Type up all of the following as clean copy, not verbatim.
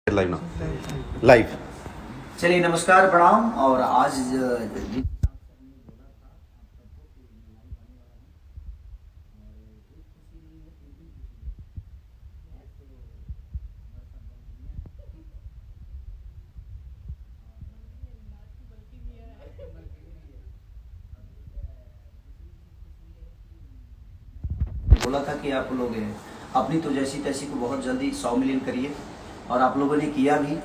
Live ना live. चलिए नमस्कार प्रणाम। और आज बोला था कि आप लोग अपनी तो जैसी तैसी को बहुत जल्दी 100 मिलियन करिए, और आप लोगों ने किया भी।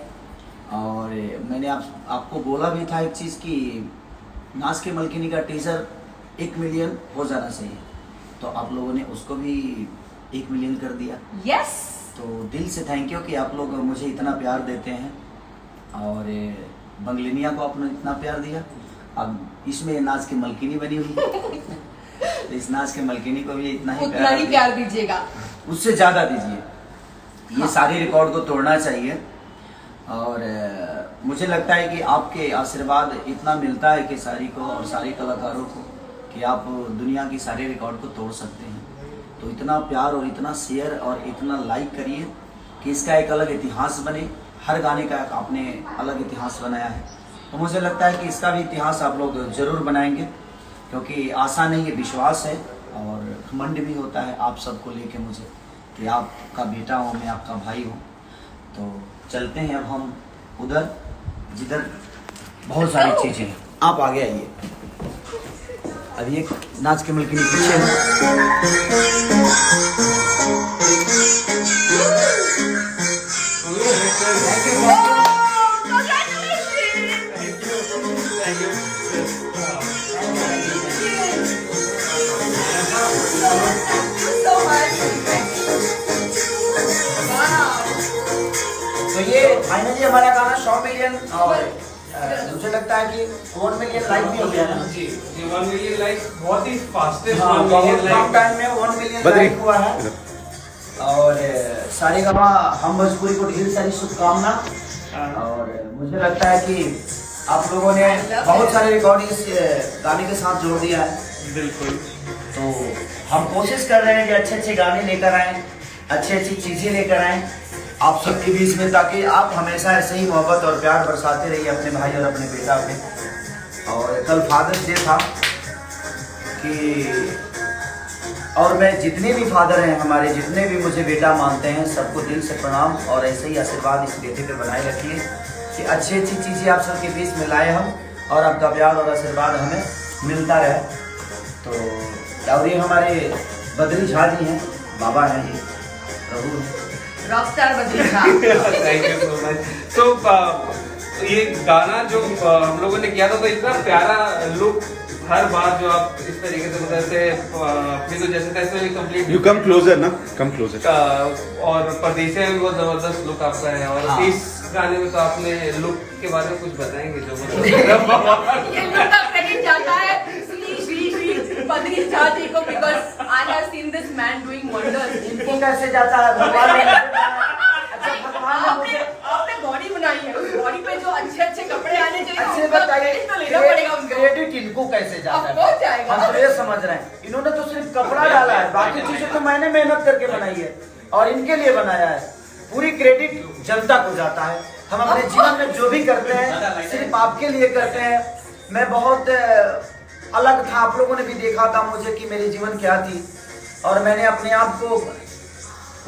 और मैंने आपको बोला भी था एक चीज़ कि नाज के मलकिनी का टीजर 1 मिलियन हो जाना चाहिए, तो आप लोगों ने उसको भी 1 मिलियन कर दिया। यस। तो दिल से थैंक यू कि आप लोग मुझे इतना प्यार देते हैं, और बंगलिनिया को आपने इतना प्यार दिया। अब इसमें नाज की मलकिनी बनी हुई है तो इस नाज के मलकिनी को भी इतना ही प्यार दीजिएगा, उससे ज़्यादा दीजिए। ये सारे रिकॉर्ड को तोड़ना चाहिए। और मुझे लगता है कि आपके आशीर्वाद इतना मिलता है कि सारी को और सारे कलाकारों को कि आप दुनिया की सारे रिकॉर्ड को तोड़ सकते हैं। तो इतना प्यार और इतना शेयर और इतना लाइक करिए कि इसका एक अलग इतिहास बने। हर गाने का आपने अलग इतिहास बनाया है, तो मुझे लगता है कि इसका भी इतिहास आप लोग ज़रूर बनाएंगे, क्योंकि आसान नहीं, ये विश्वास है और घमंड भी होता है आप सबको लेके मुझे कि आपका बेटा हूँ, मैं आपका भाई हूँ। तो चलते हैं अब हम उधर जिधर बहुत सारी चीज़ें हैं। आप आगे आइए। अभी एक नाच के मलकिनी पीछे तो ये फाइनली हमारा गाना 100 मिलियन, और मुझे लगता है कि 1 मिलियन लाइक भी हो गया ना जी 1 मिलियन लाइक बहुत ही फास्टेस्ट 1 बहुत मिलियन कम लाइक। टाइम में 1 मिलियन लाइक हुआ है। और सारे गामा हम भोजपुरी को ढेर सारी शुभकामना। और मुझे लगता है कि आप लोगों ने बहुत सारे रिकॉर्डिंग इस गाने के साथ जोड़ दिया है। बिल्कुल। तो हम कोशिश कर रहे हैं कि अच्छे अच्छे गाने लेकर आएँ, अच्छी अच्छी चीज़ें लेकर आएँ आप सबके बीच में, ताकि आप हमेशा ऐसे ही मोहब्बत और प्यार बरसाते रहिए अपने भाई और अपने बेटा पे। और कल फादर्स डे था कि, और मैं जितने भी फादर हैं हमारे, जितने भी मुझे बेटा मानते हैं, सबको दिल से प्रणाम। और ऐसे ही आशीर्वाद इस बेटे पे बनाए रखिए कि अच्छी अच्छी चीज़ें आप सबके बीच में लाए हम, और आपका प्यार और आशीर्वाद हमें मिलता रहे। तो और ये हमारे बद्री झा जी हैं, बाबा हैं, ये प्रभु हैं, Rockstar Badri Jha. Thank you so much. तो ये गाना जो हम लोगों ने किया था, तो इतना प्यारा लुक हर बार जो आप इस तरीके से मतलब से अपनी तो जैसे तैसे कंप्लीट यू कम क्लोजर ना, कम क्लोजर। और परदेसी में भी बहुत जबरदस्त लुक आपका है। और हाँ। इस गाने में तो आपने लुक के बारे में कुछ बताएंगे जो मतलब ये लुक का क्रेडिट जाता है श्री बद्री झा जी को, because I have seen this man doing wonders. इनको कैसे जाता है भगवान ने अच्छा भगवान ने मुझे आपने बॉडी बनाई है, उस बॉडी पे जो अच्छे अच्छे कपड़े आने चाहिए, अच्छे उसका बताइए credit तो लेना पड़ेगा उनको। क्रेडिट इनको कैसे जाता अब पहुंच जाएगा। हम तो ये समझ रहे हैं, इन्होंने तो सिर्फ कपड़ा डाला है, बाकी चीजें तो मैंने मेहनत करके बनाई है और इनके लिए बनाया है। पूरी क्रेडिट जनता को जाता है। हम अपने जीवन में जो भी करते हैं सिर्फ आपके लिए करते हैं। मैं बहुत अलग था, आप लोगों ने भी देखा था मुझे कि मेरी जीवन क्या थी, और मैंने अपने आप को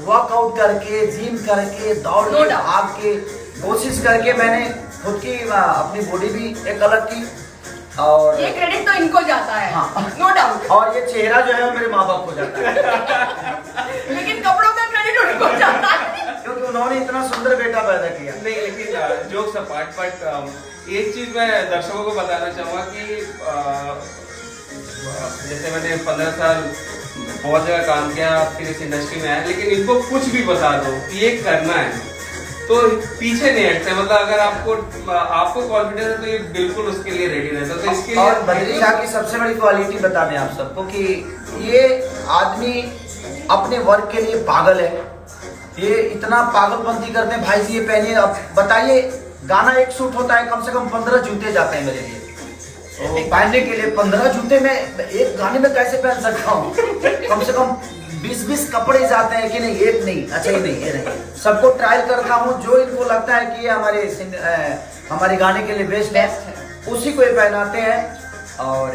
वर्कआउट करके, जिम करके, दौड़ के, भाग के, कोशिश करके मैंने खुद की अपनी बॉडी भी एक अलग की। और ये क्रेडिट तो इनको जाता है, हाँ। No doubt. और ये चेहरा जो है वो मेरे माँ बाप को जाता है लेकिन कपड़ों का क्रेडिट उनको जाता है, क्योंकि उन्होंने इतना सुंदर बेटा पैदा किया। नहीं, लेकिन जोक्स अपार्ट, बट एक चीज मैं दर्शकों को बताना चाहूँगा कि जैसे मैंने 15 साल बहुत जगह काम किया, फिर इस इंडस्ट्री में आया, लेकिन इनको कुछ भी बता दो कि ये करना है तो पीछे नहीं हटते। मतलब अगर आपको कॉन्फिडेंस है तो ये बिल्कुल उसके लिए रेडी रहता है। तो इसके लिए और बद्री झा की सबसे बड़ी क्वालिटी बता दें आप सबको कि ये आदमी अपने वर्क के लिए पागल है। ये इतना पागलपंती करते हैं। भाई जी ये पहनिए, अब बताइए गाना एक शूट होता है, कम से कम 15 जूते जाते हैं मेरे लिए। तो पहनने के लिए 15 जूते में एक गाने में कैसे पहन सकता हूँ? कम से कम 20-20 कपड़े जाते हैं कि नहीं, एक नहीं, अच्छा ये नहीं, ये नहीं, सबको ट्रायल करता हूँ। जो इनको लगता है कि ये हमारे गाने के लिए बेस्ट है, उसी को ये पहनाते हैं। और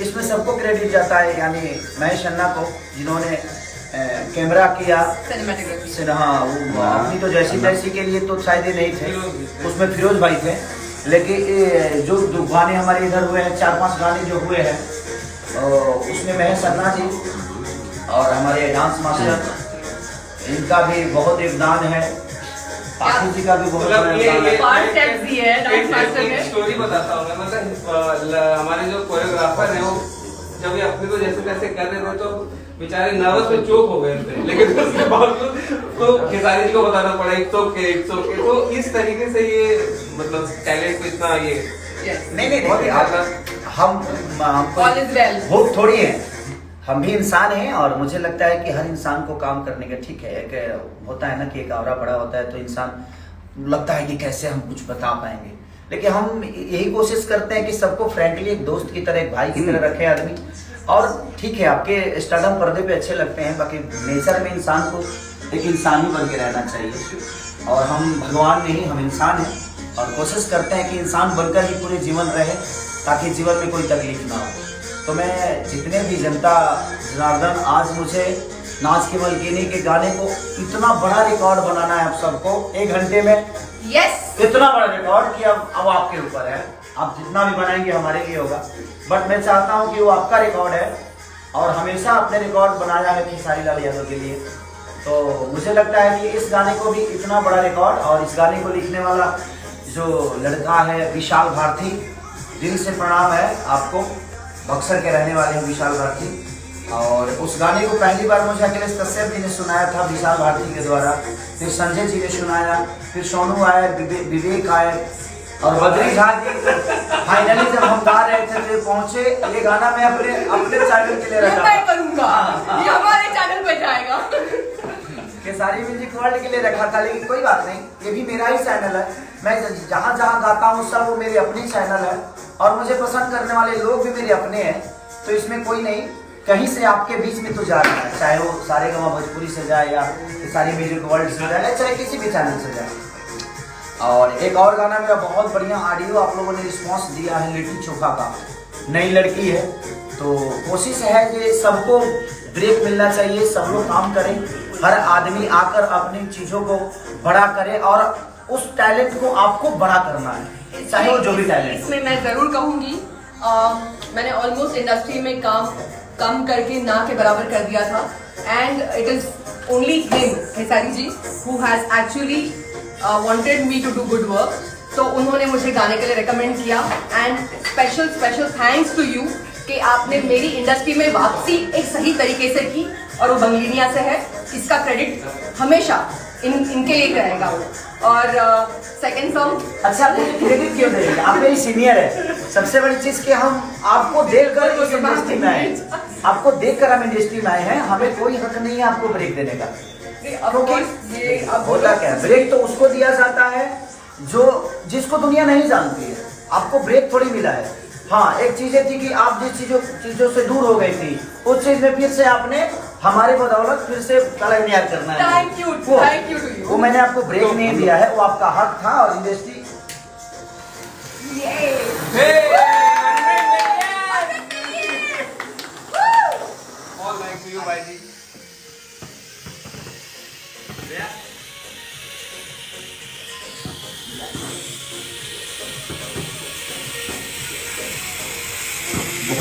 इसमें सबको क्रेडिट जाता है, यानी महेश अन्ना को, जिन्होंने कैमरा किया। हाँ, वो अपनी तो जैसी तैसी के लिए तो शायद ही नहीं थे, उसमें फिरोज भाई थे। लेकिन जो गाने हमारे इधर हुए हैं, 4-5 गाने जो हुए हैं, उसमें महेश अन्ना जी और हमारे डांस मास्टर, इनका भी बहुत योगदान है। पाखी जी का भी बहुत बड़ा योगदान है। एक स्टोरी बताता हूँ मैं, मतलब हमारे जो कोरियोग्राफर हैं, वो जब ये अपने को जैसे तैसे कर रहे थे तो बेचारे नर्वस में चोक हो गए थे, लेकिन उसके बावजूद तो खेसारी जी को बताना पड़ा इट्स ओके। तो इस तरीके से ये मतलब टैलेंट को इतना ये नहीं हम होप थोड़ी है, हम भी इंसान हैं। और मुझे लगता है कि हर इंसान को काम करने का, ठीक है, एक होता है ना कि एक आवरा बड़ा होता है तो इंसान लगता है कि कैसे हम कुछ बता पाएंगे, लेकिन हम यही कोशिश करते हैं कि सबको फ्रेंकली एक दोस्त की तरह, एक भाई की तरह रखे आदमी। और ठीक है, आपके स्टारडम पर्दे पे अच्छे लगते हैं, बाकी नेचर में इंसान को एक इंसान ही बन के रहना चाहिए। और हम भगवान नहीं, हम इंसान हैं और कोशिश करते हैं कि इंसान बनकर ही पूरे जीवन रहे, ताकि जीवन में कोई तकलीफ ना हो। तो मैं जितने भी जनता जनार्दन, आज मुझे नाच के मलकिनी के गाने को इतना बड़ा रिकॉर्ड बनाना है आप सबको 1 घंटे में। इतना बड़ा रिकॉर्ड कि अब आपके ऊपर है, आप जितना भी बनाएंगे हमारे लिए होगा। बट मैं चाहता हूं कि वो आपका रिकॉर्ड है और हमेशा अपने रिकॉर्ड बनाया है खेसारी लाल यादव के लिए। तो मुझे लगता है कि इस गाने को भी इतना बड़ा रिकॉर्ड, और इस गाने को लिखने वाला जो लड़का है विशाल भारती, दिल से प्रणाम है आपको। बक्सर के रहने वाले हैं विशाल भारती। और उस गाने को पहली बार मुझे अखिलेश कश्यप जी ने सुनाया था विशाल भारती के द्वारा, फिर संजय जी ने सुनाया, फिर सोनू आए, विवेक आए और बद्री झा जी। फाइनली जब हम गा रहे थे तो पहुंचे। ये गाना मैं अपने चैनल के लिए रखा मैं करूंगा, ये हमारे चैनल पे जाएगा। खेसारी म्यूजिक वर्ल्ड के लिए रखा था, लेकिन कोई बात नहीं, ये भी मेरा ही चैनल है। मैं जहाँ जहाँ गाता हूँ सब वो मेरे अपने चैनल है, और मुझे पसंद करने वाले लोग भी मेरे अपने हैं। तो इसमें कोई नहीं, कहीं से आपके बीच में तो जा रहा है, चाहे वो सारेगामा भोजपुरी से जाए या खेसारी म्यूजिक वर्ल्ड से जाए, चाहे किसी भी चैनल से जाए। और एक और गाना मेरा बहुत बढ़िया ऑडियो आप लोगों ने रिस्पॉन्स दिया है, लिट्टी चोखा का, नई लड़की है। तो कोशिश है कि सबको ब्रेक मिलना चाहिए, सब लोग काम करें, हर आदमी आकर अपनी चीज़ों को बड़ा करे, और उस टैलेंट को आपको बड़ा करना है, चाहे वो जो भी टैलेंट। इसमें मैं जरूर कहूँगी, मैंने ऑलमोस्ट इंडस्ट्री में कम करके ना के बराबर कर दिया था, and it is only him, Khesari ji, who has actually wanted me to do good work. तो उन्होंने मुझे गाने के लिए रिकमेंड किया, and special thanks to you कि आपने मेरी इंडस्ट्री में वापसी एक सही तरीके से की, और वो बंगलिनिया से है। इसका क्रेडिट हमेशा इनके लिए रहेगा। और सेकंड सॉन्ग, अच्छा, क्रेडिट क्यों देंगे, आप मेरी सीनियर है। सबसे बड़ी चीज कि हम आपको देखकर इस इंडस्ट्री में आए, आपको देखकर हम इंडस्ट्री में आए हैं, हमें कोई हक नहीं है आपको ब्रेक देने का। क्योंकि ये अब होता क्या है, ब्रेक तो उसको दिया जाता है जो जिसको दुनिया नहीं जानती है। आपको ब्रेक थोड़ी मिला है। हाँ, एक चीजें थी कि आप जिस चीजों से दूर हो गई थी, उस चीज में फिर से आपने हमारे बदौलत फिर से कलाकार करना है। Thank you to you. वो मैंने आपको ब्रेक नहीं दिया है, वो आपका हक था। और इंडस्ट्री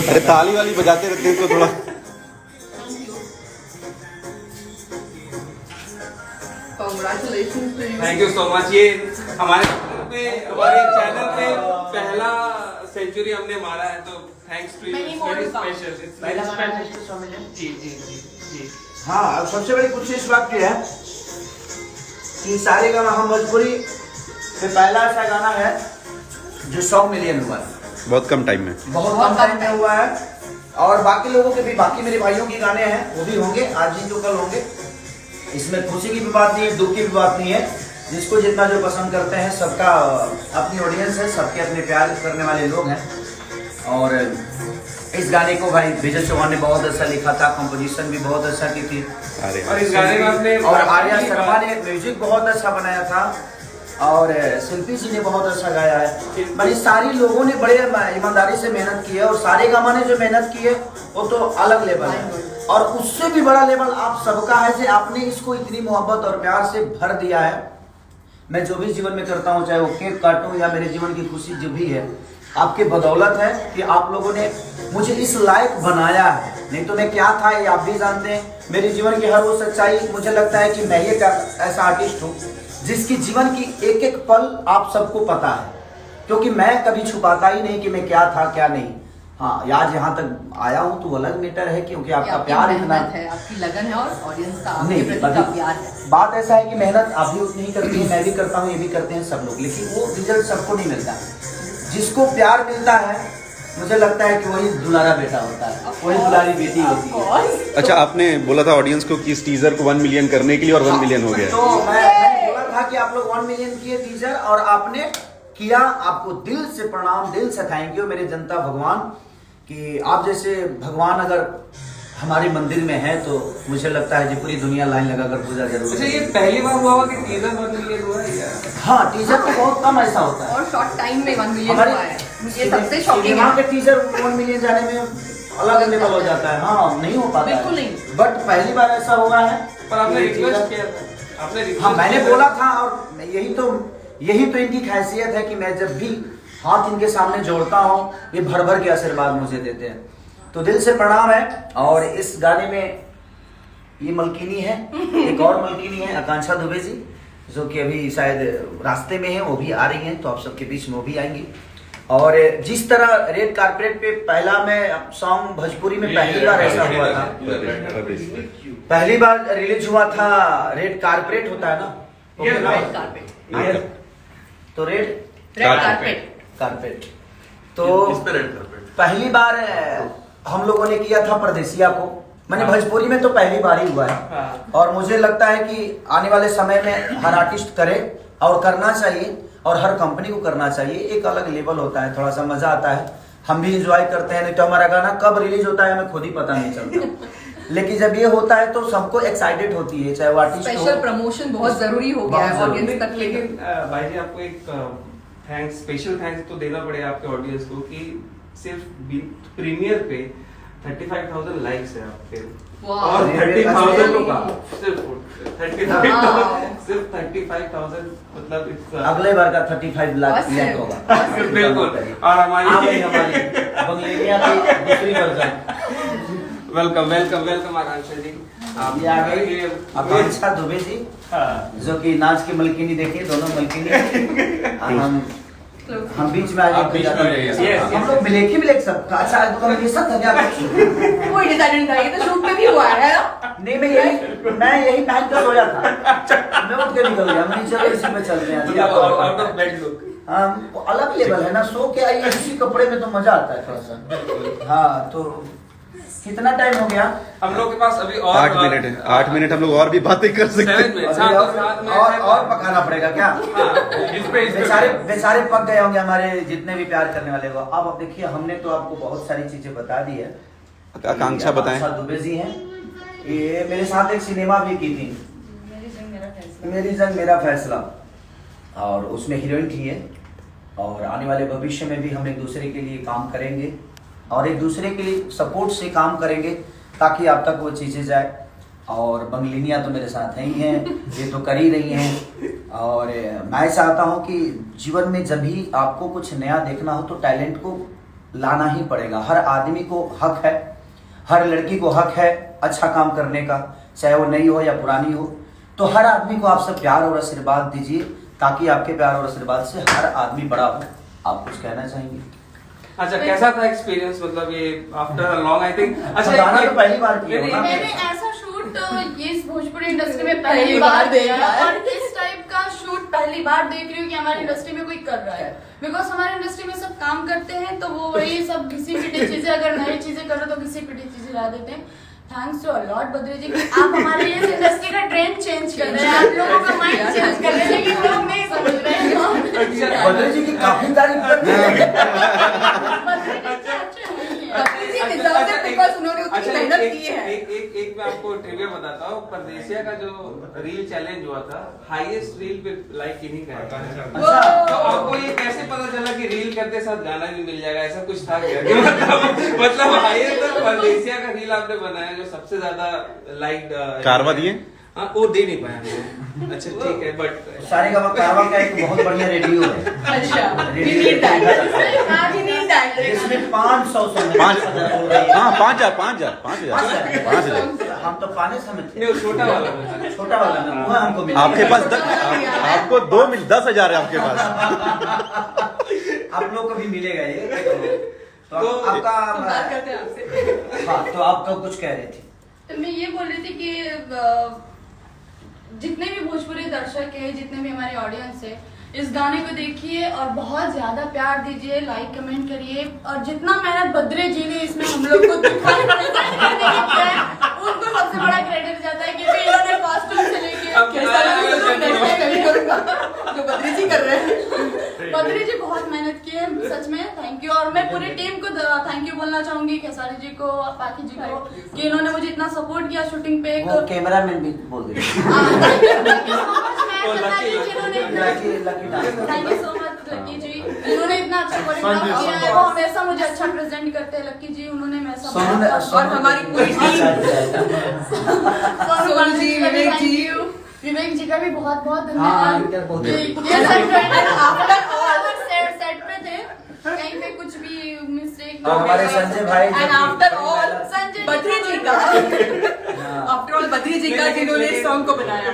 अरे ताली वाली बजाते रहते हैं तो थोड़ा। Congratulations to you. Thank you so much. ये हमारे चैनल पे पहला सेंचुरी हमने मारा है, तो thanks to you, Many more to come. Special. जी जी जी जी। हाँ, अब सबसे बड़ी कुछ इस बात की है कि सारेगामा हम भोजपुरी पे पहला ऐसा गाना है जो 100 मिलियन हुआ है, बहुत कम टाइम में, बहुत कम टाइम में हुआ है। और बाकी लोगों के भी, बाकी मेरे भाइयों के गाने हैं वो भी होंगे, आज ही तो कल होंगे। इसमें खुशी की भी बात नहीं है, दुख की भी बात नहीं है। जिसको जितना जो पसंद करते हैं, सबका अपनी ऑडियंस है, सबके अपने प्यार करने वाले लोग हैं। और इस गाने को भाई विजय चौहान ने बहुत अच्छा लिखा था, कंपोजिशन भी बहुत अच्छा की थी। अरे और इस गाने में आपने और आर्या शर्मा ने म्यूजिक बहुत अच्छा बनाया था और शिल्पी जी ने बहुत अच्छा गाया है। मतलब सारी लोगों ने बड़े ईमानदारी से मेहनत की है और सारे गामा ने जो मेहनत की है वो तो अलग लेवल है और उससे भी बड़ा लेवल आप सबका है कि आपने इसको इतनी मोहब्बत और प्यार से भर दिया है। मैं जो भी जीवन में करता हूँ, चाहे वो केक काटूं या मेरे जीवन की खुशी जो भी है, आपके बदौलत है कि आप लोगों ने मुझे इस लायक बनाया है। नहीं तो मैं क्या था ये आप भी जानते हैं। मेरे जीवन की हर वो सच्चाई, मुझे लगता है कि मैं ही ऐसा आर्टिस्ट हूँ जिसकी जीवन की एक एक पल आप सबको पता है, क्योंकि मैं कभी छुपाता ही नहीं कि मैं क्या था क्या नहीं। हाँ, आज यहाँ तक आया हूँ तो अलग मैटर है, क्योंकि आपका प्यार इतना है, आपकी लगन है और ऑडियंस का नहीं, आपके प्रति का प्यार है। बात ऐसा है कि मेहनत आप भी उतनी ही करती है, मैं भी करता हूँ, ये भी करते हैं सब लोग, लेकिन वो रिजल्ट सबको नहीं मिलता। जिसको प्यार मिलता है मुझे लगता है कि वही दुलारा बेटा होता है, वही दुलारी बेटी होती है। अच्छा, आपने बोला था ऑडियंस को कि इस टीजर को 1 मिलियन करने के लिए और 1 मिलियन हो गया। तो मैंने बोला था कि आप लोग 1 मिलियन किए टीजर और आपने किया। आपको दिल से प्रणाम, दिल से थैंक यू मेरे जनता भगवान, कि आप जैसे भगवान अगर हमारे मंदिर में है तो मुझे लगता है कि पूरी दुनिया लाइन लगाकर पूजा जरूर। अच्छा, ये पहली बार हुआ कि टीजर 1 मिलियन हुआ है क्या? हाँ, टीजर तो बहुत कम ऐसा होता है और शॉर्ट टाइम में 1 मिलियन हमारे हुआ है, ये सबसे शॉकिंग सिनेमा है। के टीजर 1 मिलियन जाने में अलग लेवल हो जाता है। हाँ, नहीं हो पाता बिल्कुल है। नहीं। बट पहली बार ऐसा होगा है। पर आपने ये रिक्वेस्ट teaser- किया था, आपने request हाँ, मैंने किया बोला था और यही तो इनकी खासियत है कि मैं जब भी हाथ इनके सामने जोड़ता हूँ ये भर भर के आशीर्वाद मुझे देते हैं। तो दिल से प्रणाम है। और इस गाने में ये मलकिनी है, एक और मलकिनी है आकांक्षा दुबे जी, जो कि अभी शायद रास्ते में है, वो भी आ रही हैं, तो आप सबके बीच में वो भी आएंगी। और जिस तरह रेड कारपेट पे पहला मैं सॉन्ग भोजपुरी में पहली बार ऐसा हुआ था, पहली बार रिलीज हुआ था, रेड कारपेट होता है ना, रेड कारपेट, तो रेड कारपेट, तो पहली बार हम लोगों ने किया था परदेसिया को। मैंने भोजपुरी में तो पहली बार ही हुआ है और मुझे लगता है कि आने वाले समय में हर आर्टिस्ट करे और करना चाहिए और हर कंपनी को करना चाहिए। एक अलग लेवल होता है, थोड़ा सा मजा आता है, हम भी इंजॉय करते हैं। नहीं तो हमारा गाना कब रिलीज होता है हमें खुद ही पता नहीं चलता। लेकिन जब ये होता है तो सबको एक्साइटेड होती है, चाहे वो आर्टिस्ट हो। स्पेशल प्रमोशन बहुत जरूरी हो गया है ऑडियंस तक। लेकिन भाई जी आपको एक थैंक्स, स्पेशल थैंक्स तो देना पड़ेगा आपके ऑडियंस को कि सिर्फ प्रीमियर पे 35,000 लाइक्स है आपके और 30,000 लोग सिर्फ 35,000 मतलब अगले बार का 35 लाख होगा। बिल्कुल। और हमारी बंगलेरिया की दूसरी वर्जन। वेलकम आकांक्षा जी। ये आ गई आकांक्षा दुबे जी, जो कि नाच की मलकिनी देखिए, दोनों मलकिनी हम बीच में आ गए। हम लोग ब्लैक सब। अच्छा, कॉम्बिनेशन था क्या? कोई डिसाइड नहीं था, ये तो शूट पे भी हुआ है ना? नहीं, मैं यही पहन कर सोया था, मैं उठ के निकल गया। मैंने चलो इसी में चलते हैं। आउट ऑफ बेड लुक अलग लेवल है ना, सो के आइए इसी कपड़े में तो मजा आता है थोड़ा सा। हाँ, तो कितना टाइम हो गया? हम लोग के पास अभी और 8 मिनट है। 8 मिनट हम लोग और भी बातें कर सकते हैं। और पकाना पड़ेगा क्या? बेचारे पक गए होंगे हमारे जितने भी प्यार करने वाले को। अब देखिए, हमने तो आपको बहुत सारी चीजें बता दी है। आकांक्षा बताएं। दुबे जी हैं, ये मेरे साथ एक सिनेमा भी की थी, मेरी जंग मेरा फैसला, और उसमें हीरोइन थी है। और आने वाले भविष्य में भी हम एक दूसरे के लिए काम करेंगे और एक दूसरे के लिए सपोर्ट से काम करेंगे ताकि आप तक वो चीज़ें जाए। और बंगलिनिया तो मेरे साथ ही हैं, ये तो कर ही रही हैं। और मैं चाहता हूँ कि जीवन में जब भी आपको कुछ नया देखना हो तो टैलेंट को लाना ही पड़ेगा। हर आदमी को हक है, हर लड़की को हक है अच्छा काम करने का, चाहे वो नई हो या पुरानी हो। तो हर आदमी को आप सब प्यार और आशीर्वाद दीजिए ताकि आपके प्यार और आशीर्वाद से हर आदमी बड़ा हो। आप कुछ कहना चाहेंगे? अच्छा, कैसा था एक्सपीरियंस? मतलब ये after a long I think. अच्छा, गाना तो पहली बार किया नहीं, होगा। मैंने ऐसा शूट ये इस भोजपुरी इंडस्ट्री में पहली बार देखा है और इस टाइप का शूट पहली बार देख रही हूँ कि हमारी इंडस्ट्री में कोई कर रहा है। बिकॉज हमारी इंडस्ट्री में सब काम करते हैं तो वो वही सब घिसी पिटी चीजें, अगर नई चीजें करो तो घिसी पिटी चीजें ला देते हैं। थैंक्स टू अलॉट बद्री जी कि आप हमारे इस इंडस्ट्री का ट्रेंड चेंज कर रहे हैं, आप लोगों का माइंड चेंज कर रहे हैं, लेकिन लोग नहीं समझ रहे हैं। बद्री जी की काफी तारीफ करते हैं। बद्री जी मेहनत एक- की है। एक मैं आपको ट्रिविया बताता हूँ। परदेसिया का जो रील चैलेंज हुआ था, हाईएस्ट रील पे लाइक इन्हीं का है। तो आपको ये कैसे पता चला कि रील करते साथ गाना भी मिल जाएगा? ऐसा कुछ था क्या? कि मतलब हाईएस्ट परदेसिया का रील आपने बनाया जो सबसे ज्यादा लाइक कारवा दिए? हाँ, वो दे नहीं पाया मैं। अच्छा ठीक है, बट सारे का एक बहुत बढ़िया रेडियो है। अच्छा, we need that. We need that. इसमें 500 पाँच हो रही है। हाँ 5,000 हम तो पाने समझ नहीं, वो छोटा वाला बता। छोटा वाला ना वो हमको मिला। आपके पास आपको 10,000 है आपके पास। आप लोग को भी मिलेगा ये। तो आपका बात करते हैं आपसे। हाँ, तो आप कब कुछ कह रहे थे? तो मैं ये बोल रही थी कि जितने भी भोजपुरी दर्शक है, जितने भी हमारे ऑडियंस है, इस गाने को देखिए और बहुत ज्यादा प्यार दीजिए, लाइक कमेंट करिए। और जितना मेहनत बद्रे जी ने इसमें हम लोग को दिखाई उनको सबसे बड़ा क्रेडिट जाता है, क्योंकि इन्होंने कॉस्ट्यूम से लेके जो बद्री जी कर रहे हैं। बद्री जी बहुत मेहनत की है, सच में थैंक यू। और मैं पूरी टीम को थैंक यू बोलना चाहूंगी, खेसारी जी को, पाकी जी को, कि इन्होंने मुझे इतना सपोर्ट किया शूटिंग पे। वो कैमरामैन भी बोल दे। थैंक यू सो मच लक्की जी, इन्होंने इतना अच्छा कोरियोग्राफ किया है, वो हमेशा मुझे अच्छा प्रेजेंट करते हैं। लक्की जी उन्होंने हमेशा और हमारी पूरी सोनू जी, विवेक जी का भी बहुत बहुत हाँ, धन्यवाद। सेट पे थे, कहीं पे कुछ भी मिस्टेक और हमारे संजय भाई and after all Sanjay Badri ji का आफ्टर ऑल बद्री जी का जिन्होंने इस सॉन्ग को बनाया।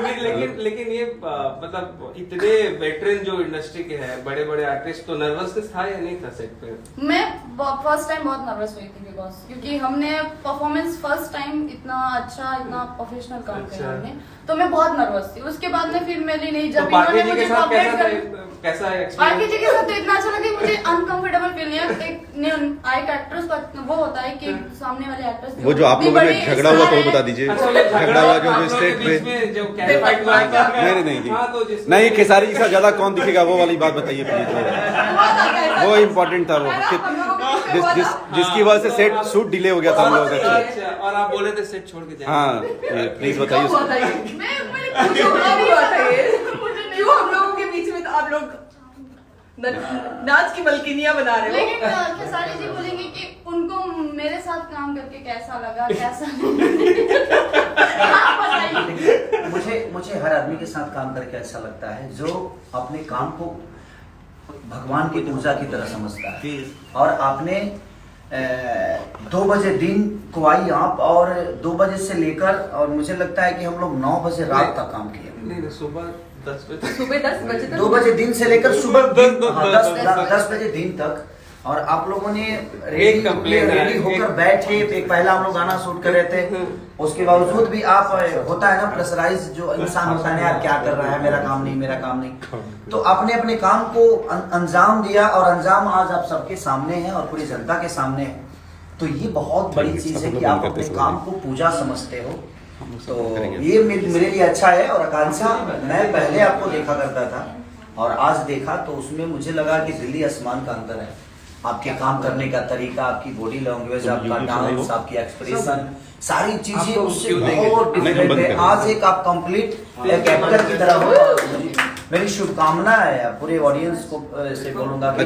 लेकिन ये मतलब इतने वेटरन जो इंडस्ट्री के हैं, बड़े बड़े आर्टिस्ट, तो नर्वसनेस था या नहीं था सेट पे? मैं फर्स्ट टाइम बहुत नर्वस हुई थी, बिकॉज क्योंकि हमने परफॉर्मेंस फर्स्ट टाइम इतना अच्छा, इतना प्रोफेशनल काम किया हमने, तो मैं बहुत नर्वस थी। उसके बाद में फिर मेरी नहीं, तो जब पार्टी इन्होंने जी के मुझे साथ कॉपरेट कर कैसा बाकी जी एक्सपीरियंस? के साथ तो इतना अच्छा लगा कि मुझे अनकंफर्टेबल फील नहीं है। एक एक्ट्रेस का वो होता है कि सामने वाले एक्ट्रेस वो जो आप लोगों में झगड़ा हुआ तो वो बता दीजिए। अच्छा, ये झगड़ा हुआ जो आप लोगों स्टेट के पे। बीच में जो कैरेक्टर हुआ था। नहीं हाँ, तो जिसमें- नहीं, खेसारी जी से ज्यादा कौन दिखेगा वो वाली बात बताइए प्लीज। वो इम्पोर्टेंट था वो जिसकी वजह से सेट शूट डिले हो गया था हम लोगों का। अच्छा, और आप बोले थे सेट छोड़ के जाए। हाँ प्लीज बताइए। क्यों हम लोगों के बीच में तो आप लोग नाच की मलकिनियां बना रहे हो। लेकिन खेसारी जी बोलेंगे कि उनको मेरे साथ काम करके कैसा लगा, कैसा आप बताइए। मुझे हर आदमी के साथ काम करके अच्छा लगता है जो अपने काम को भगवान की पूजा की तरह समझता है। और आपने 2 बजे दिन को आई आप, और 2 बजे से लेकर, और मुझे लगता है कि हम लोग 9 बजे रात तक काम किए। नहीं, सुबह 10 बजे सुबह 10 बजे तक 2 बजे दिन से लेकर सुबह 10 10 बजे दिन तक। और आप लोगों ने एक complaint है, रेडी होकर एक- बैठे। एक पहला हम लोग गाना शूट कर रहे थे, उसके बावजूद भी आप, होता है ना प्रेशराइज जो इंसान होता है ना, यार क्या कर रहा है, मेरा काम नहीं। तो आपने अपने काम को अंजाम दिया, और अंजाम आज आप सबके सामने है और पूरी जनता के सामने है। तो ये बहुत बड़ी चीज है कि आप अपने काम को पूजा समझते हो। तो ये मेरे लिए अच्छा है। और आकांक्षा, मैं पहले आपको देखा करता था और आज देखा तो उसमें मुझे लगा कि दिल्ली आसमान का अंतर है। आपके काम करने का तरीका, आपकी बॉडी लैंग्वेज, आपका डांस, आपकी एक्सप्रेशन, सारी चीजें आपको उससे क्यों देंगे? बहुत नहीं, हम डिफरेंट बंद है। करेंगे। आज एक आप कंप्लीट एक एक्टर की तरह हो। मेरी शुभकामना है पूरे ऑडियंस को से बोलूंगा कि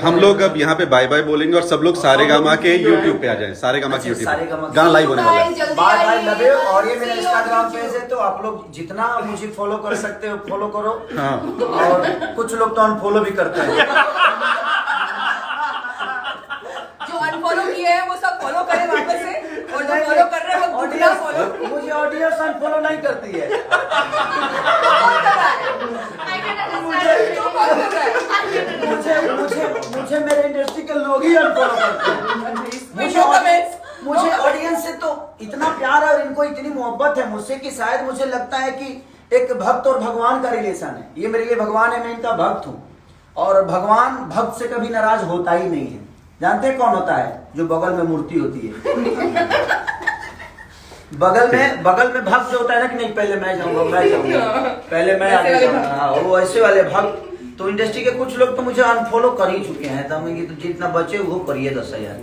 हम लोग अब यहाँ पे बाय बाय बोलेंगे और सब लोग सारे गामा के यूट्यूब पे आ जाए। सारे गामा के अच्छा, सारेगामा यूट्यूब गाना लाइव होने वाला है। Bye love you. और ये मेरा इंस्टाग्राम पेज है, तो आप लोग जितना मुझे फॉलो कर सकते हो फॉलो करो। हाँ। और कुछ लोग तो अनफॉलो भी करते हैं। जो अनफॉलो किए हैं वो सब फॉलो करें वापस से, और जो फॉलो कर रहे हैं वो दुगना फॉलो। मुझे ऑडियंस अनफॉलो नहीं करती है। मुझे मेरे इंडस्ट्री के लोग ही अनफॉलो करते हैं। मुझे ऑडियंस से तो इतना प्यार है और इनको इतनी मोहब्बत है मुझसे कि शायद मुझे लगता है कि एक भक्त और भगवान का रिलेशन है। ये मेरे लिए भगवान है, मैं इनका भक्त हूँ। और भगवान भक्त से कभी नाराज होता ही नहीं है। जानते हैं कौन होता है? जो बगल में मूर्ति होती है। बगल में भक्त जो होता है ना कि नहीं, पहले मैं जाऊंगा पहले मैं आगे जाऊंगा। हाँ, वो ऐसे वाले भक्त। तो इंडस्ट्री के कुछ लोग तो मुझे अनफॉलो कर ही चुके हैं। तो जितना बचे वो करिए 10,000।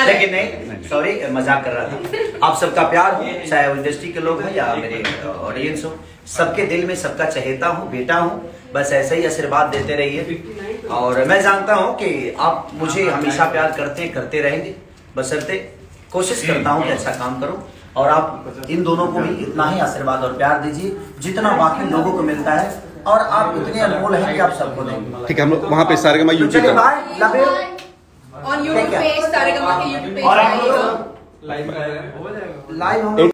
लेकिन नहीं, सॉरी मजाक कर रहा था। आप सबका प्यार हो, चाहे वो इंडस्ट्री के लोग हैं या मेरे ऑडियंस हो, सबके दिल में सबका चहेता हूँ, बेटा हूँ। बस ऐसे ही आशीर्वाद देते रहिए और मैं जानता हूँ कि आप मुझे हमेशा प्यार करते रहेंगे। बशर्ते कोशिश करता हूँ कि अच्छा काम करूँ और आप इन दोनों को भी इतना ही आशीर्वाद और प्यार दीजिए जितना बाकी लोगों को मिलता है। और आप इतने अनमोल हैं कि आप सबको देंगे। ठीक है, हम लोग वहाँ पे सारेगामा यूट्यूब चलिए, पर bye, love you. On YouTube page, Saregama के यूट्यूब पेज और आप जाइएगा। लोग लाइव कर रहे हैं, हो जाएगा। लाइव हम लोग